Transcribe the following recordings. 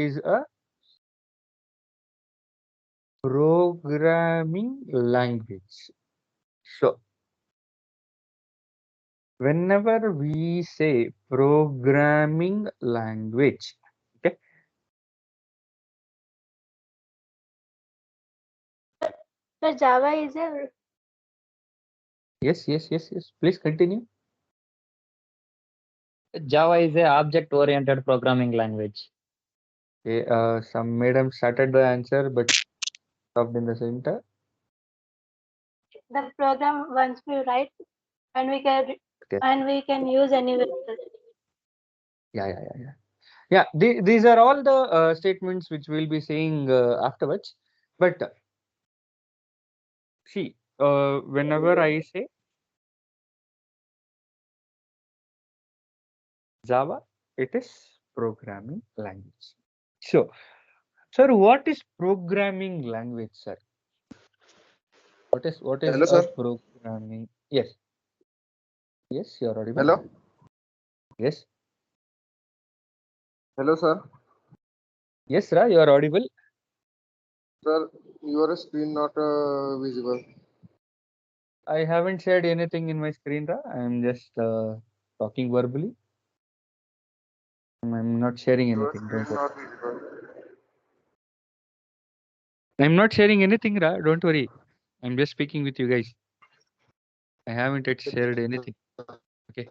is a programming language. So, whenever we say programming language, okay, So Java is a yes. Please continue. Java is a object-oriented programming language. Okay, some madam started the answer but stopped in the center. the program once we write and we can Okay. use anywhere else. Yeah. Yeah, these are all the statements which we'll be saying afterwards. But see, whenever I say Java, it is programming language. So, sir, what is programming language, sir? What is Hello, a sir. programming? Yes, you're audible. Hello. Yes, Hello, sir. yes, Ra, you're audible. Sir, your screen not visible. I haven't said anything in my screen, Ra. I'm just talking verbally. I'm not sharing Your anything. Don't screen worry. not visible. I'm not sharing anything, Ra. Don't worry. I'm just speaking with you guys. I haven't yet shared anything. Okay.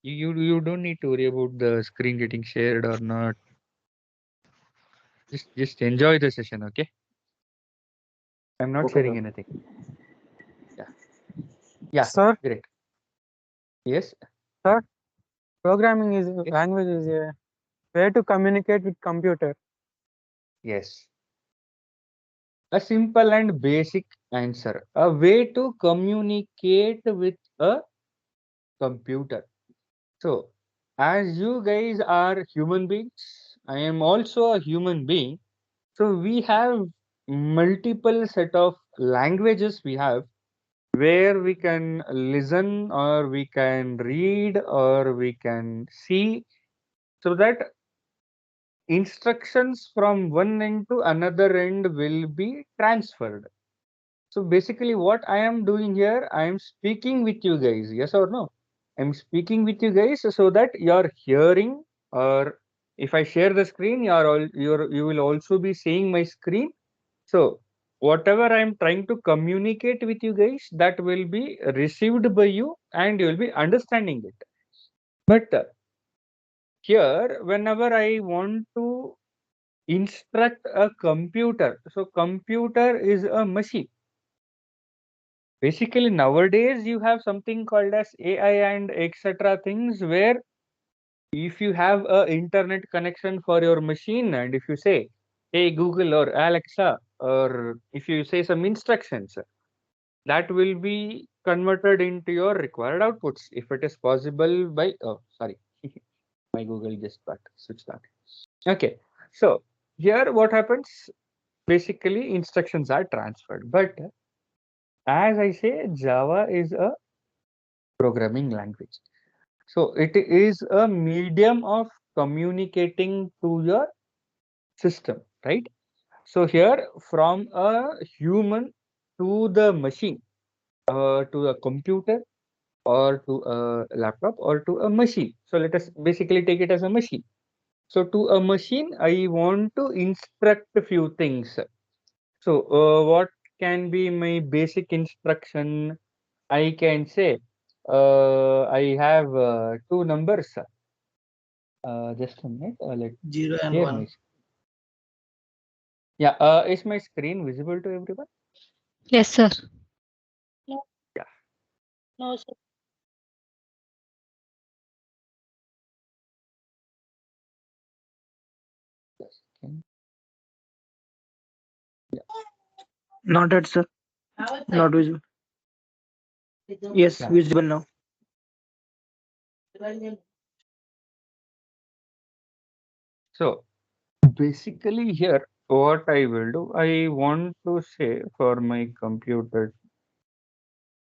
You don't need to worry about the screen getting shared or not. Just enjoy the session, okay? I'm not Okay, sharing sir. anything. Yeah. Yeah. Sir, Great. Yes. sir, programming is Yes. language is a way to communicate with computer. Yes. A simple and basic answer. A way to communicate with a computer. So, as you guys are human beings, I am also a human being. So we have multiple set of languages we have where we can listen or we can read or we can see so that instructions from one end to another end will be transferred. So basically what I am doing here, I am speaking with you guys, yes or no? I'm speaking with you guys so that you're hearing, or if I share the screen, you will also be seeing my screen. So whatever I'm trying to communicate with you guys, that will be received by you and you will be understanding it. But here, whenever I want to instruct a computer, so computer is a machine. Basically, nowadays you have something called as AI and etc. things where if you have a internet connection for your machine and if you say, hey Google or Alexa, or if you say some instructions, that will be converted into your required outputs if it is possible by, oh sorry, my Google just got switched on. Okay, so here what happens, basically instructions are transferred, but as I say, Java is a programming language. So it is a medium of communicating to your system, right? So here from a human to the machine, to a computer or to a laptop or to a machine. So let us basically take it as a machine. So to a machine, I want to instruct a few things. So what can be my basic instruction? I can say I have two numbers. Just a minute. Let me 0 and share my 1. screen. Yeah. Is my screen visible to everyone? Yes, sir. No, Yeah. no, sir. Yes. Okay. Not yet, sir. Not visible. Yes, Yeah. visible now. So basically here, what I will do, I want to say for my computer,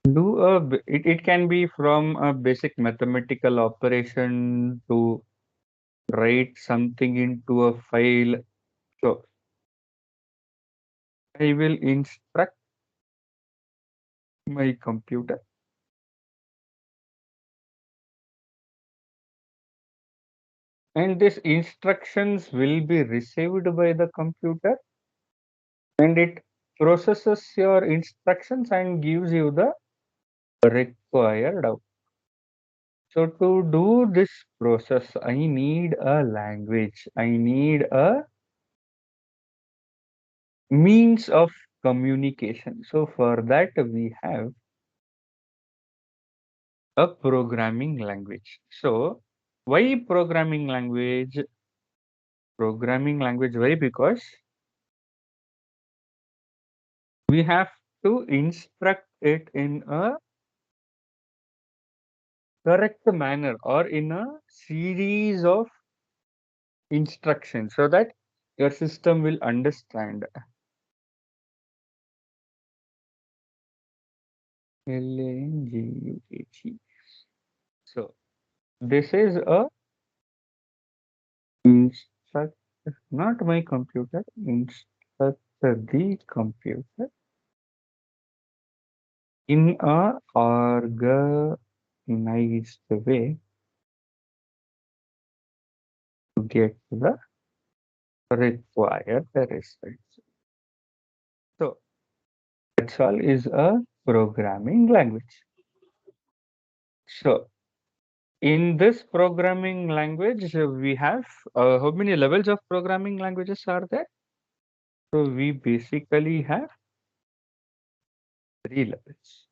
it can be from a basic mathematical operation to write something into a file. So I will instruct my computer, and these instructions will be received by the computer, and it processes your instructions and gives you the required output. So to do this process, I need a language. I need a means of communication. So for that, we have a programming language. So why programming language? Programming language, why? Because we have to instruct it in a correct manner or in a series of instructions so that your system will understand. Language. So this is a instruct, not my computer, instruct the computer in a organized way to get the required results. So that's all is a programming language. So in this programming language, we have how many levels of programming languages are there? So we basically have three levels.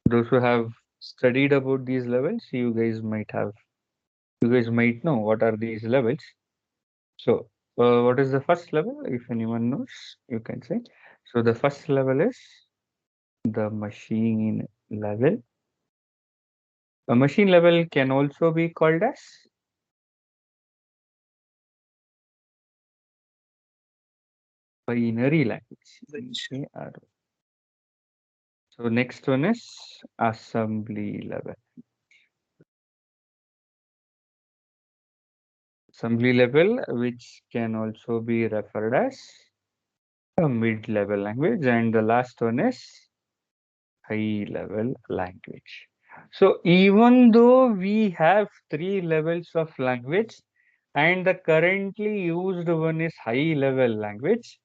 Those who have studied about these levels, you guys might know what are these levels. So what is the first level? If anyone knows, you can say. So the first level is the machine level. A machine level can also be called as binary language. BAR. So next one is assembly level. Assembly level, which can also be referred as a mid-level language, and the last one is high-level language. So even though we have three levels of language, and the currently used one is high-level language,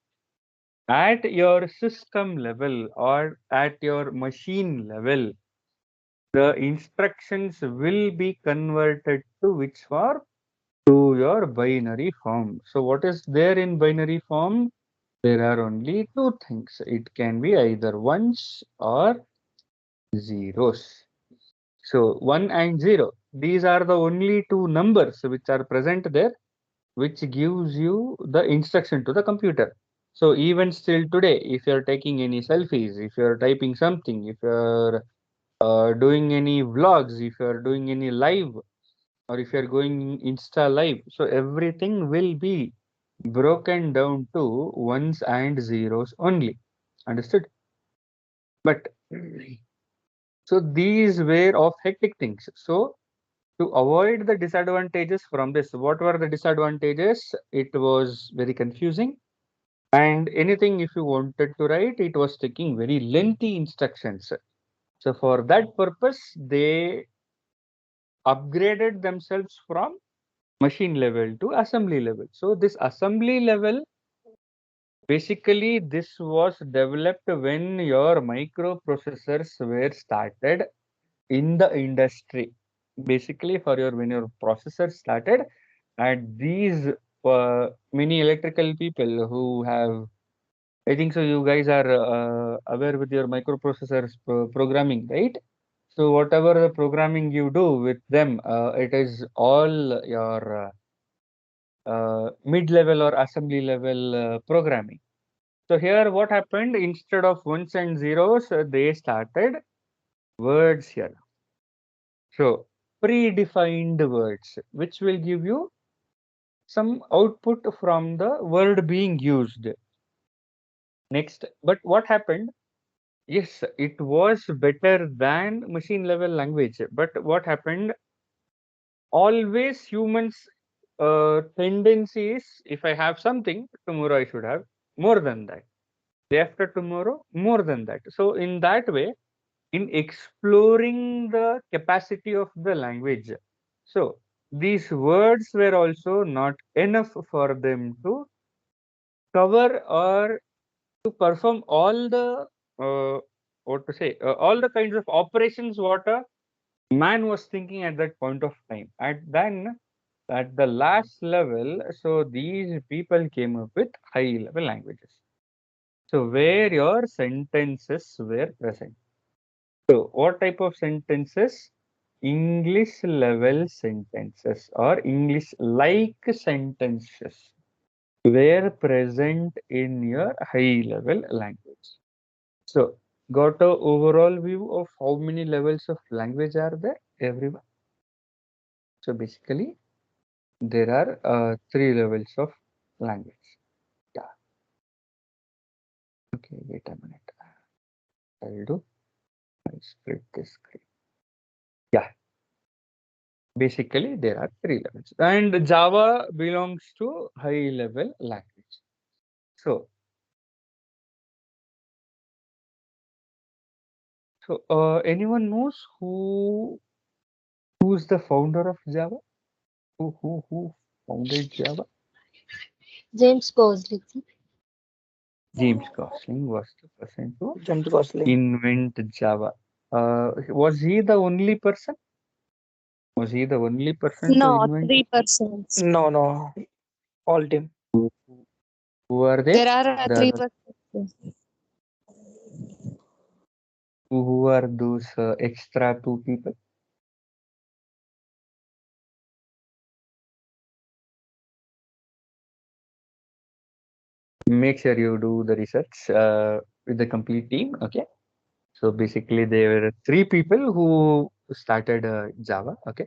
at your system level or at your machine level, the instructions will be converted to which form? To your binary form. So what is there in binary form? There are only two things. It can be either ones or zeros. So 1 and 0, these are the only two numbers which are present there, which gives you the instruction to the computer. So even still today, if you're taking any selfies, if you're typing something, if you're doing any vlogs, if you're doing any live, or if you're going Insta live, so everything will be broken down to ones and zeros only. Understood? But so these were of hectic things. So to avoid the disadvantages from this, what were the disadvantages? It was very confusing. And anything if you wanted to write, it was taking very lengthy instructions. So for that purpose, they upgraded themselves from machine level to assembly level. So this assembly level, basically this was developed when your microprocessors were started in the industry. Basically for your when your processor started, and these many electrical people who have, I think so you guys are aware with your microprocessors programming, right? So whatever the programming you do with them, it is all your mid-level or assembly level programming. So here what happened, instead of ones and zeros, they started words here. So predefined words, which will give you some output from the word being used. Next, but what happened? Yes, it was better than machine level language. But what happened? always humans tendency is, if I have something tomorrow, I should have more than that. Day after tomorrow, more than that. So in that way, in exploring the capacity of the language, so these words were also not enough for them to cover or to perform all the what to say all the kinds of operations what a man was thinking at that point of time. At the last level, so these people came up with high level languages. So where your sentences were present. So what type of sentences? English level sentences or English like sentences were present in your high level language. So got a overall view of how many levels of language are there, everyone? So basically there are three levels of language. Yeah. Okay, wait a minute. I'll split this screen. Yeah. Basically, there are three levels, and Java belongs to high level language. So, anyone knows who's the founder of Java? Who founded Java? James Gosling. James Gosling was the person to James Gosling. invent Java. Was he the only person? Was he the only person to No, invent it? 3%. No. All team. Who are they? There are The other, 3%. who are those extra two people? Make sure you do the research with the complete team. Okay. So basically, there were three people who started Java. Okay.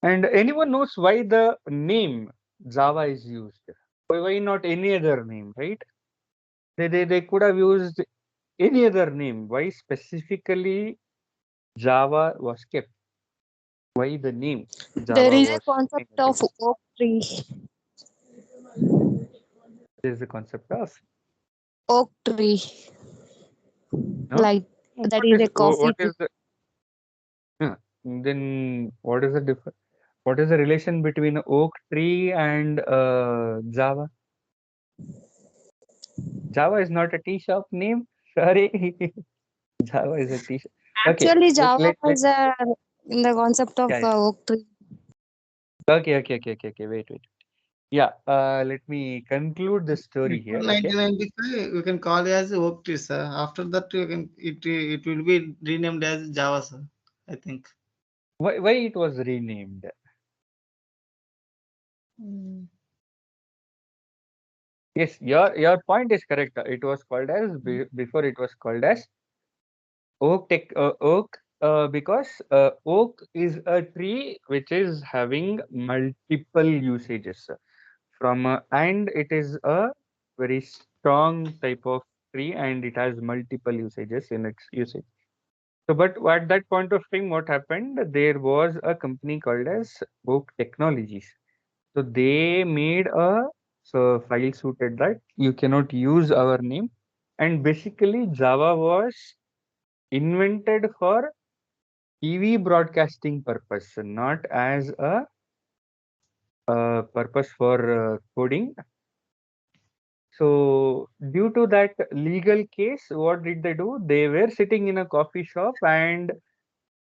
And anyone knows why the name Java is used? Why not any other name, right? They could have used any other name. Why specifically Java was kept? Why the name There Java is a was concept of named? oak tree. This is the concept of Oak tree. no. Like that is a coffee What tree. is the then what is the difference? What is the relation between oak tree and Java? Java is not a tea shop name. Sorry, Java is a tea shop. Okay, Actually, let Java let let. was in the concept of Yeah, yeah. oak tree. Okay. Wait. Yeah. Let me conclude the story Before here. Okay. 1995, you can call it as oak tree, sir. After that, you can it will be renamed as Java, sir. I think. Why it was renamed? Mm. Yes, your point is correct. It was called as before. It was called as oak because oak is a tree which is having multiple usages from and it is a very strong type of tree and it has multiple usages in its usage. So, but at that point of time, what happened? There was a company called as Oak Technologies. So they made a so file suited that you cannot use our name, and basically Java was invented for TV broadcasting purpose, not as a purpose for coding. So due to that legal case, what did they do? They were sitting in a coffee shop and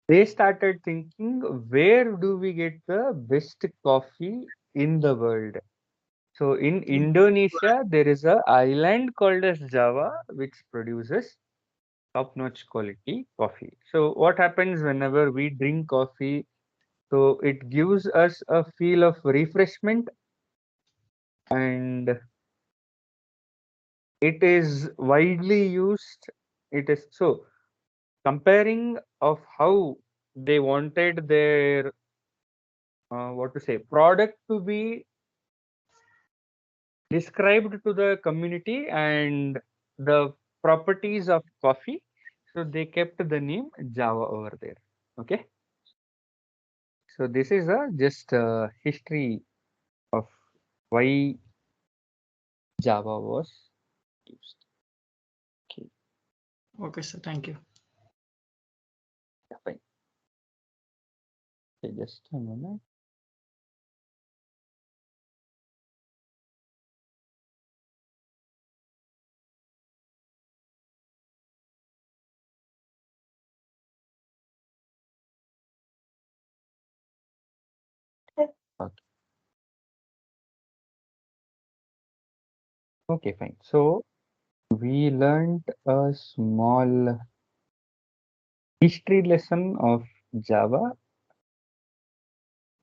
they started thinking, where do we get the best coffee in the world? So in Indonesia, there is a island called as Java, which produces top-notch quality coffee. So what happens whenever we drink coffee? So it gives us a feel of refreshment and it is widely used. It is so comparing of how they wanted their what to say product to be described to the community and the properties of coffee. So they kept the name Java over there. Okay. So this is just a history of why Java was used. Okay, Okay, sir. Thank you. yeah, fine. Okay, just a moment. Okay. Okay, fine. So we learned a small history lesson of Java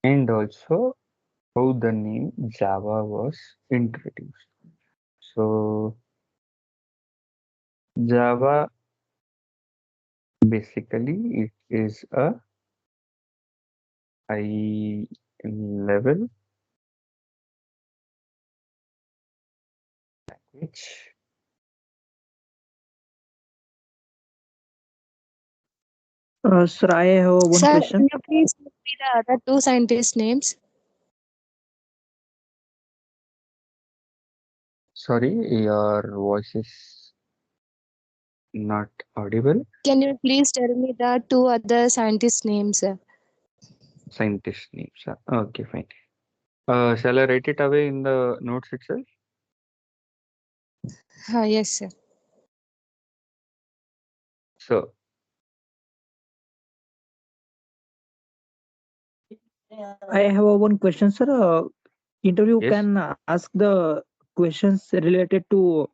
and also how the name Java was introduced. So Java basically it is a high level language. Sir, I have one Sir, question. can you please give me the other two scientists' names? Sorry, your voice is not audible. Can you please tell me the two other scientists' names, sir? Scientist names. Okay, fine. Shall I write it away in the notes itself? Yes, sir. So I have one question, sir. Interview yes, can ask the questions related to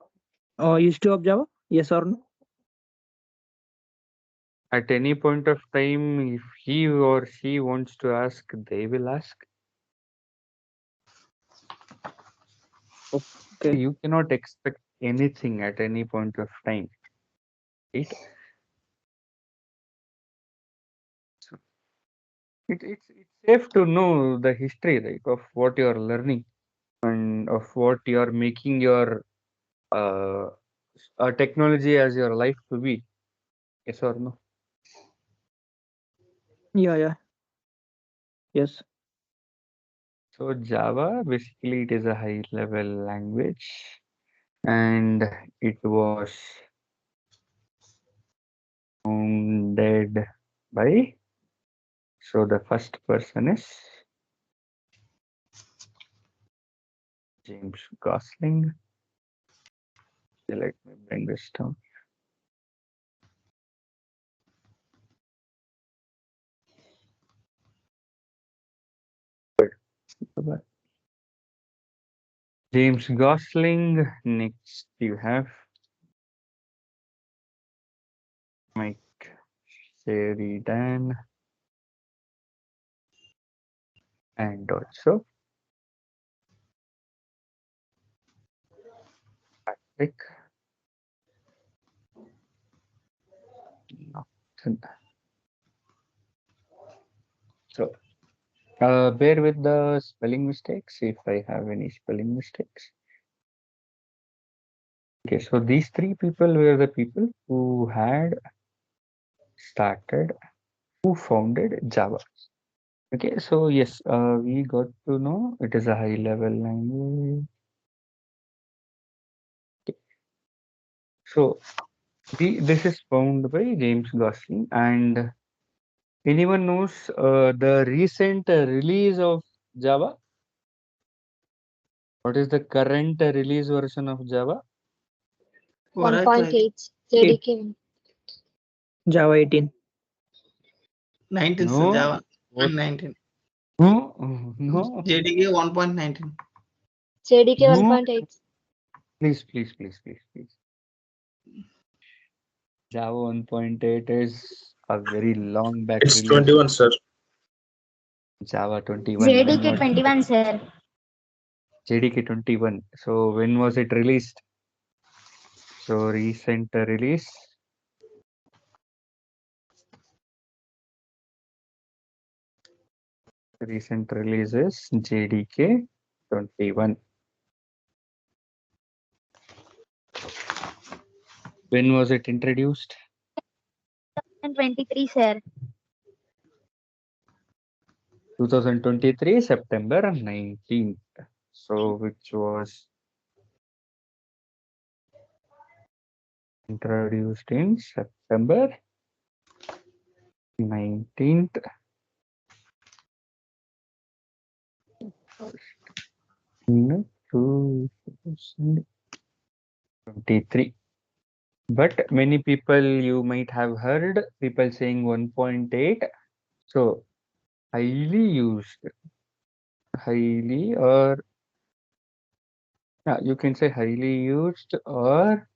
history of Java. Yes or no? at any point of time, if he or she wants to ask, they will ask. Okay. You cannot expect anything at any point of time, right? So it's safe to know the history, right, of what you are learning and of what you are making your uh, technology as your life to be. Yes or no? Yeah. Yes. So Java basically it is a high level language and it was founded by, so the first person is James Gosling. Okay, let me bring this down. Bye-bye. James Gosling. Next you have Mike Sheridan and also Patrick Norton. So bear with the spelling mistakes if I have any spelling mistakes. Okay, so these three people were the people who had started, who founded Java. Okay, so yes, we got to know it is a high level language. Okay. So this is found by James Gosling, and anyone knows the recent release of Java? What is the current release version of Java? Oracle, I think. 1.8 JDK. Java 18. 19, sir. No, Java what? 1.19. No, no, JDK 1.19. JDK no. 1.8. Please. Java 1.8 is a very long back It's release. 21, sir. Java 21. When JDK was 21, sir. JDK 21? So when was it released? So recent release. Recent release is JDK 21. When was it introduced? And 23, sir. 2023 September 19th. So which was introduced in September 19th. 2023. But many people you might have heard people saying 1.8. So highly used, highly or you can say highly used or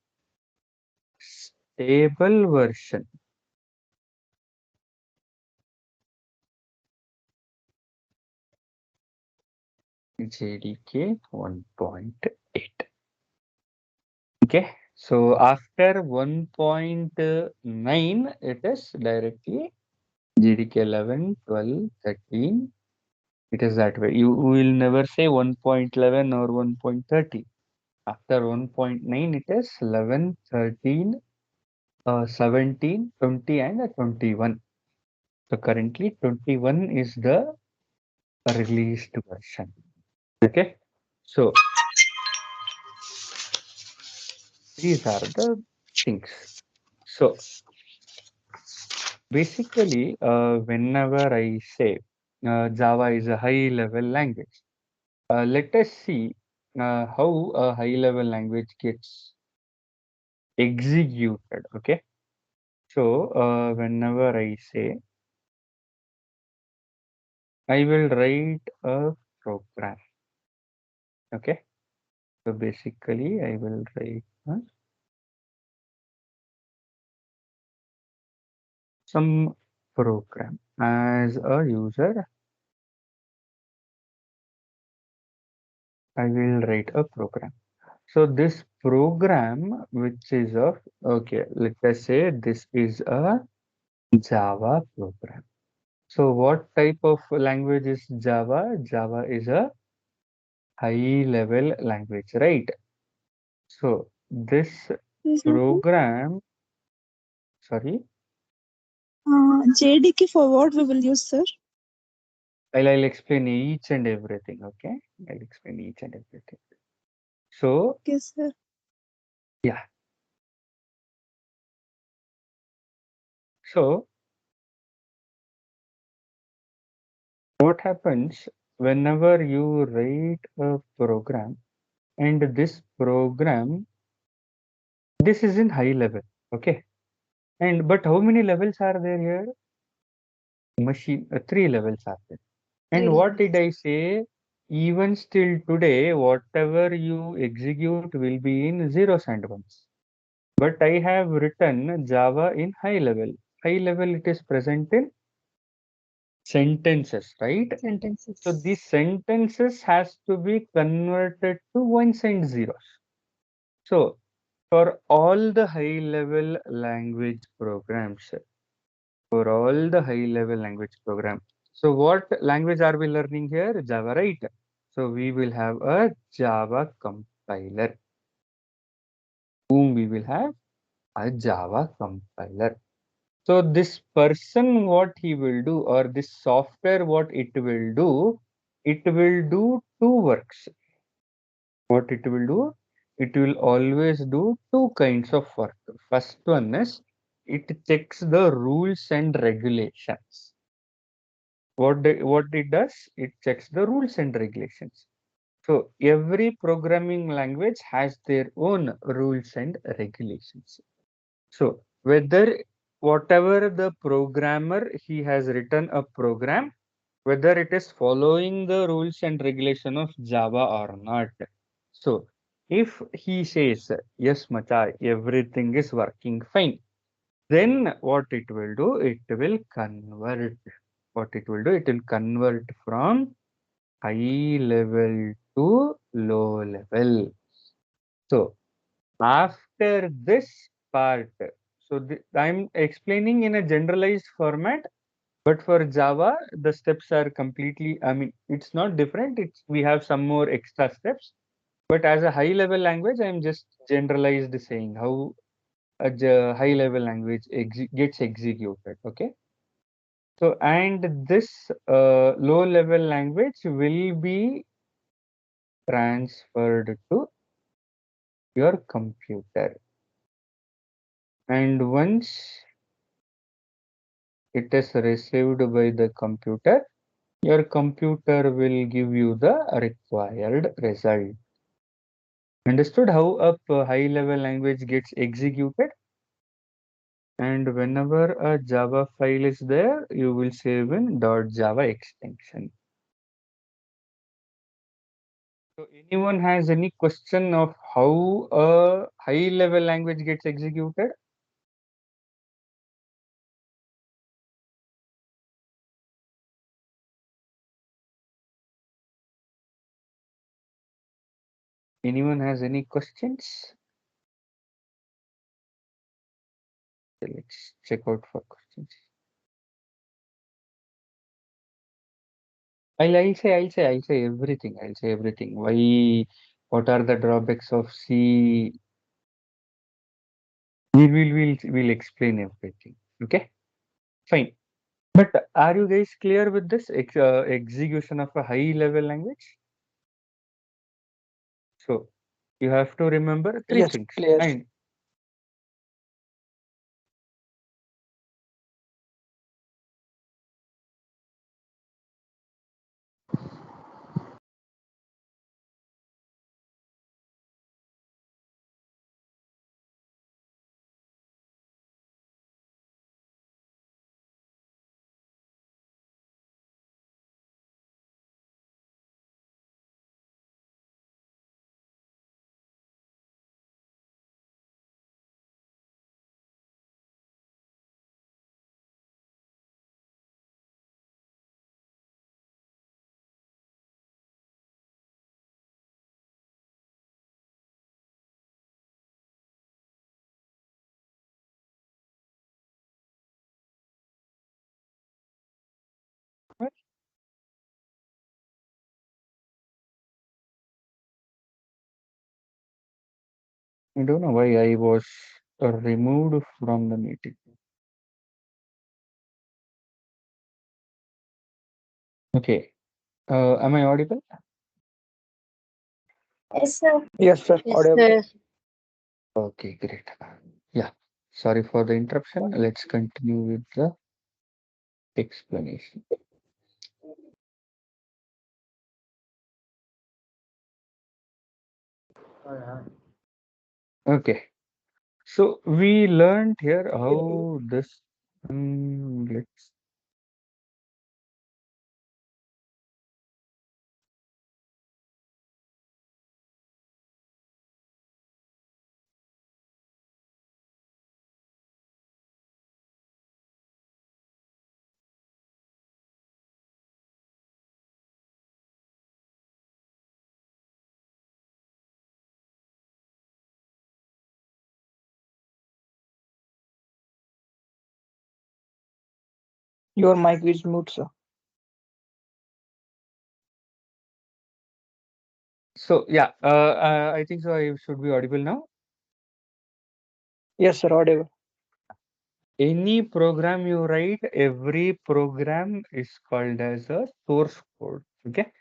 stable version. JDK 1.8. Okay, so after 1.9, it is directly JDK 11, 12, 13. It is that way. You will never say 1.11 or 1.30. After 1.9, it is 11, 13, 17, 20, and 21. So currently 21 is the released version. Okay, so these are the things. So basically, whenever I say Java is a high level language, let us see how a high level language gets executed. Okay, so whenever I say I will write a program. Okay, so basically I will write some program as a user. I will write a program. So this program, which is of, okay, let us say this is a Java program. So what type of language is Java? Java is a high level language, right? So this program, sorry, JDK for what we will use, sir? I'll explain each and everything, okay? I'll explain each and everything. So, Okay, sir. yeah. So, what happens whenever you write a program and this program, this is in high level, okay? And but how many levels are there here? Machine, three levels are there. And Three what did levels. I say? Even still today, whatever you execute will be in zeros and ones. But I have written Java in high level. High level, it is present in sentences, right? So these Sentences. sentences has to be converted to ones and zeros. So for all the high level language programs, for all the high level language program. So what language are we learning here? Java, right? So we will have a Java compiler, whom we will have a Java compiler. So this person, what he will do, or this software, what it will do two works. What it will do? It will always do two kinds of work. First one is it checks the rules and regulations. What it does? It checks the rules and regulations. So every programming language has their own rules and regulations. So whether whatever the programmer he has written a program, whether it is following the rules and regulation of Java or not. So if he says yes, Macha, everything is working fine, then what it will do? It will convert. What it will do? It will convert from high level to low level. So after this part, so I'm explaining in a generalized format, but for Java, the steps are completely, I mean, it's not different. It's we have some more extra steps. But as a high level language, I'm just generalized saying how a high level language gets executed. Okay. So, and this low level language will be transferred to your computer. And once it is received by the computer, your computer will give you the required result. Understood how a high level language gets executed? And whenever a Java file is there, you will save in .java extension. So anyone has any question of how a high level language gets executed? Anyone has any questions? Okay, let's check out for questions. I'll say everything. I'll say everything. Why? What are the drawbacks of C? We'll explain everything. Okay, fine. But are you guys clear with this execution of a high level language? So you have to remember three Yes, things. clear. And I don't know why I was removed from the meeting. Okay. Am I audible? Yes, sir. Yes, sir. Yes, Audible. sir. Okay, great. Yeah. Sorry for the interruption. Let's continue with the explanation. Okay. So we learned here how this. Let's. Your mic is mute, sir. So yeah. I think so. I should be audible now. Yes, sir. Audible. Any program you write, every program is called as a source code. Okay.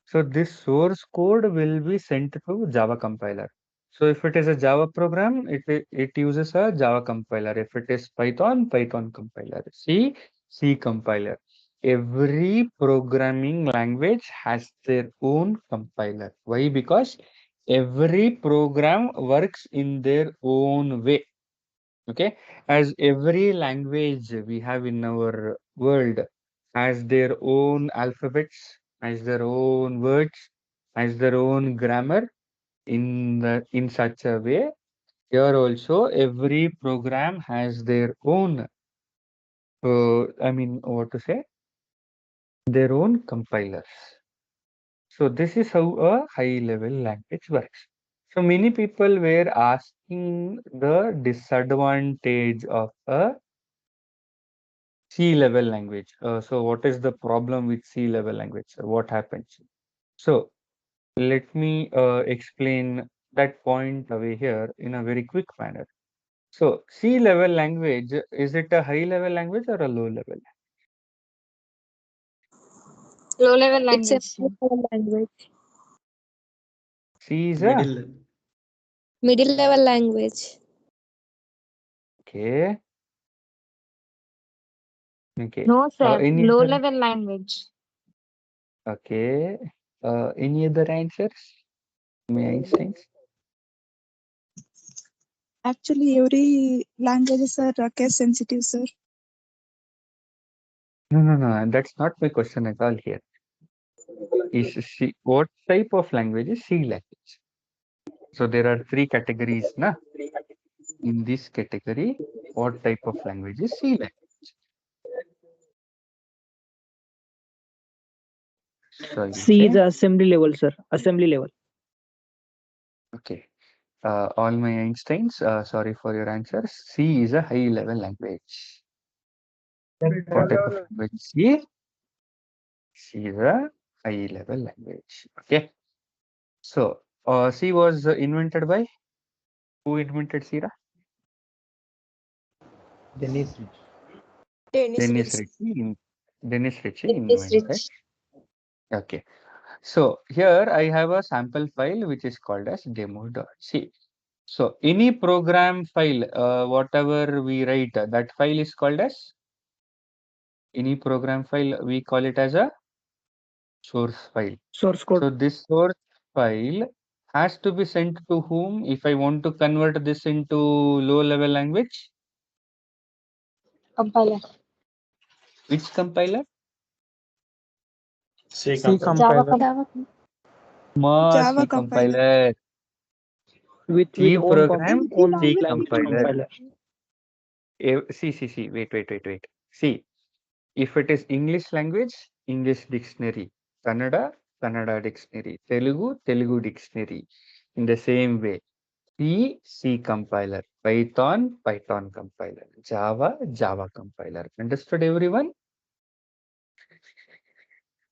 So this source code will be sent to Java compiler. So if it is a Java program, it uses a Java compiler. If it is Python, Python compiler. C compiler. Every programming language has their own compiler. Why? Because every program works in their own way. Okay, as every language we have in our world has their own alphabets, has their own words, has their own grammar in such a way. Here also every program has their own what to say, their own compilers. So this is how a high level language works. So many people were asking the disadvantage of a C-level language. So what is the problem with C-level language? What happens? So let me explain that point away here in a very quick manner. So C level language, is it a high level language or a low level? Low level It's a language, sir. middle language. C is a Middle. Middle level language. okay. Okay. No, sir. Any Low other? level language. Okay. Any other answers? My Einstein's? Actually, every languages are case sensitive, sir. No. That's not my question at all here. Is C what type of language is C language? So there are three categories, na? In this category, what type of language is C language? So I will C is say, assembly level, sir. Assembly level. okay. All my Einsteins, sorry for your answers. C is a high level language. What type of language is C? C is a high level language. Okay. So, C was invented by who invented C? Dennis. Dennis Ritchie. Dennis Ritchie It is invented. rich. Okay. So here I have a sample file which is called as demo.c. So any program file, whatever we write, that file is called as any program file. We call it as a source file. Source code. So this source file has to be sent to whom if I want to convert this into low level language? Compiler. Which compiler? C C compiler. compiler. C compiler. with C own program, own C language compiler. compiler. See. Wait. See, if it is English language, English dictionary. Kannada, Kannada dictionary. Telugu, Telugu dictionary. In the same way. C compiler. Python, Python compiler. Java, Java compiler. Understood, everyone?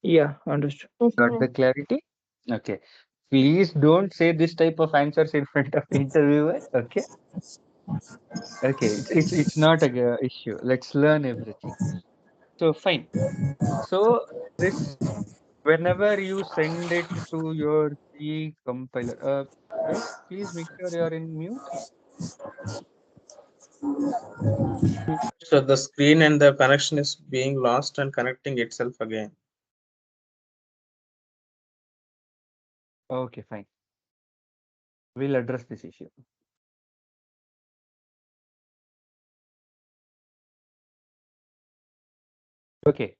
Yeah, understood. Yes, Got sir. the clarity? Okay. Please don't say this type of answers in front of interviewer. Okay. Okay. It's not a issue. Let's learn everything. So fine. So this whenever you send it to your C compiler, guys, please make sure you are in mute. So the screen and the connection is being lost and connecting itself again. Okay, fine. We'll address this issue. Okay.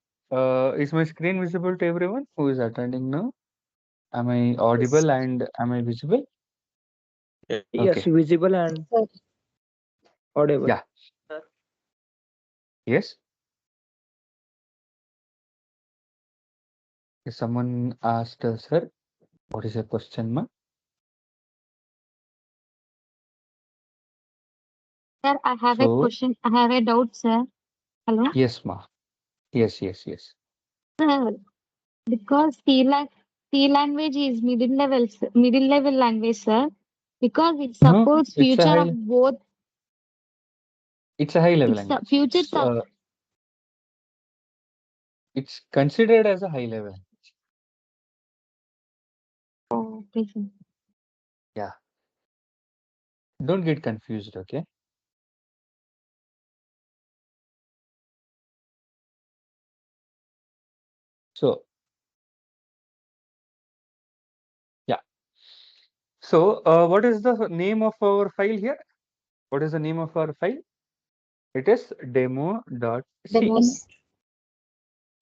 Is my screen visible to everyone who is attending now? Am I audible and am I visible? Yes, Okay. visible and Sir. audible. Yeah. Yes. Someone asked, sir, what is your question, ma? Sir, I have a So, question. I have a doubt, sir. Hello? yes, ma. Yes. Sir, because C language is middle level language, sir. Because it No, supports it's a future high, of both. it's a high level It's language. futures of It's considered as a high level. okay, sir. Yeah. Don't get confused, okay? So, yeah. So, what is the name of our file here? What is the name of our file? It is demo.c. Demos.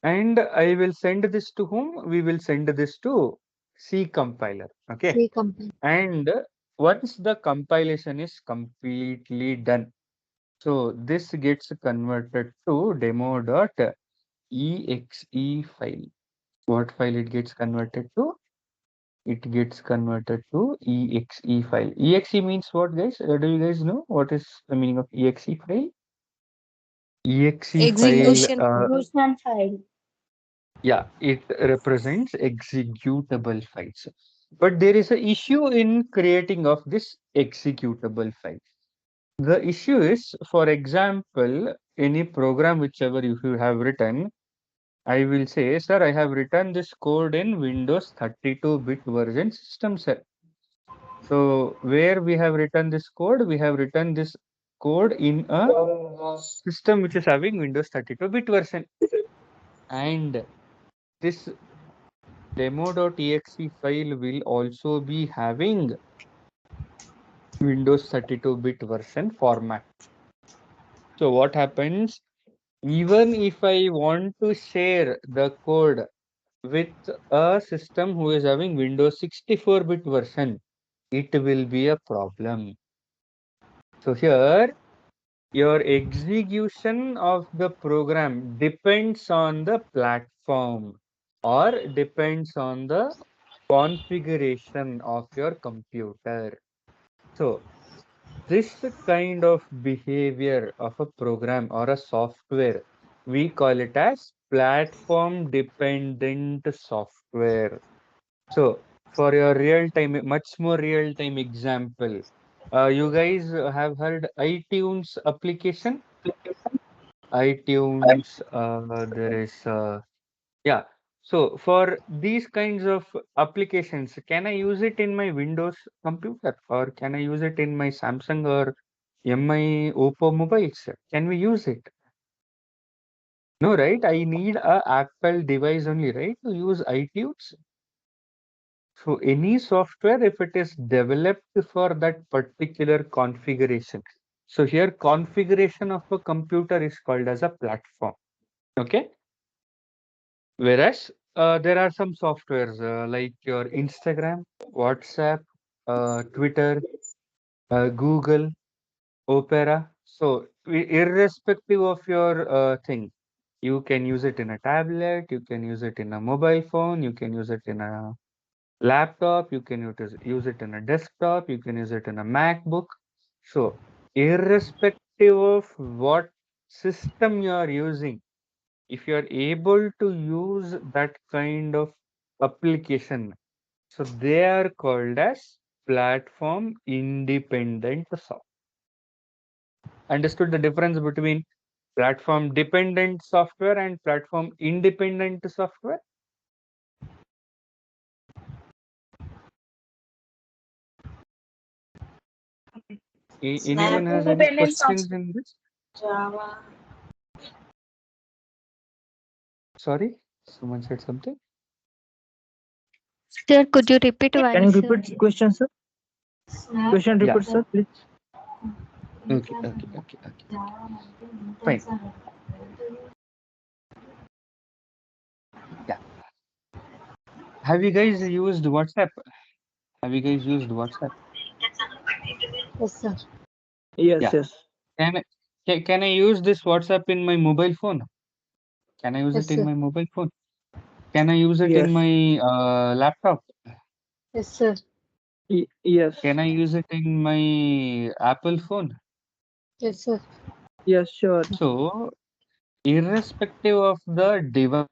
And I will send this to whom? We will send this to C compiler. Okay. C compiler. And once the compilation is completely done, so this gets converted to demo.exe file. What file it gets converted to? It gets converted to exe file. Exe means what, guys? Do you guys know what is the meaning of exe file? Exe file, Execution. Execution file. yeah, it represents executable files. But there is an issue in creating of this executable file. The issue is, for example, any program whichever you have written, I will say, sir, I have written this code in Windows 32-bit version system, sir. So where we have written this code, we have written this code in a system which is having Windows 32-bit version. And this demo.exe file will also be having Windows 32-bit version format. So what happens, even if I want to share the code with a system who is having Windows 64-bit version, it will be a problem. So here, your execution of the program depends on the platform or depends on the configuration of your computer. So this kind of behavior of a program or a software, we call it as platform dependent software. So for your real time, much more real time example, you guys have heard iTunes application? iTunes, there is, yeah. So for these kinds of applications, can I use it in my Windows computer or can I use it in my Samsung or MI Oppo mobiles? Can we use it? No, right? I need a Apple device only, right, to use iTunes. So any software, if it is developed for that particular configuration. So here configuration of a computer is called as a platform. Okay. Whereas there are some softwares like your Instagram, WhatsApp, Twitter, Google, Opera. So irrespective of your thing, you can use it in a tablet, you can use it in a mobile phone, you can use it in a laptop, you can use it in a desktop, you can use it in a MacBook. So irrespective of what system you are using, if you are able to use that kind of application, so they are called as platform independent software. Understood the difference between platform dependent software and platform independent software? Anyone has any questions in this? Sorry, someone said something. Sir, could you repeat Can you once? repeat question, sir? Question Yeah. repeat, sir, please. Okay. Fine. Yeah. Have you guys used WhatsApp? Have you guys used WhatsApp? Yes, sir. Yes, Yeah. yes. Can I use this WhatsApp in my mobile phone? Can I use Yes, it in sir. my mobile phone? Can I use it in Yes. my laptop? Yes, sir. Yes. Can I use it in my Apple phone? Yes, sir. Yes, sure. So, irrespective of the device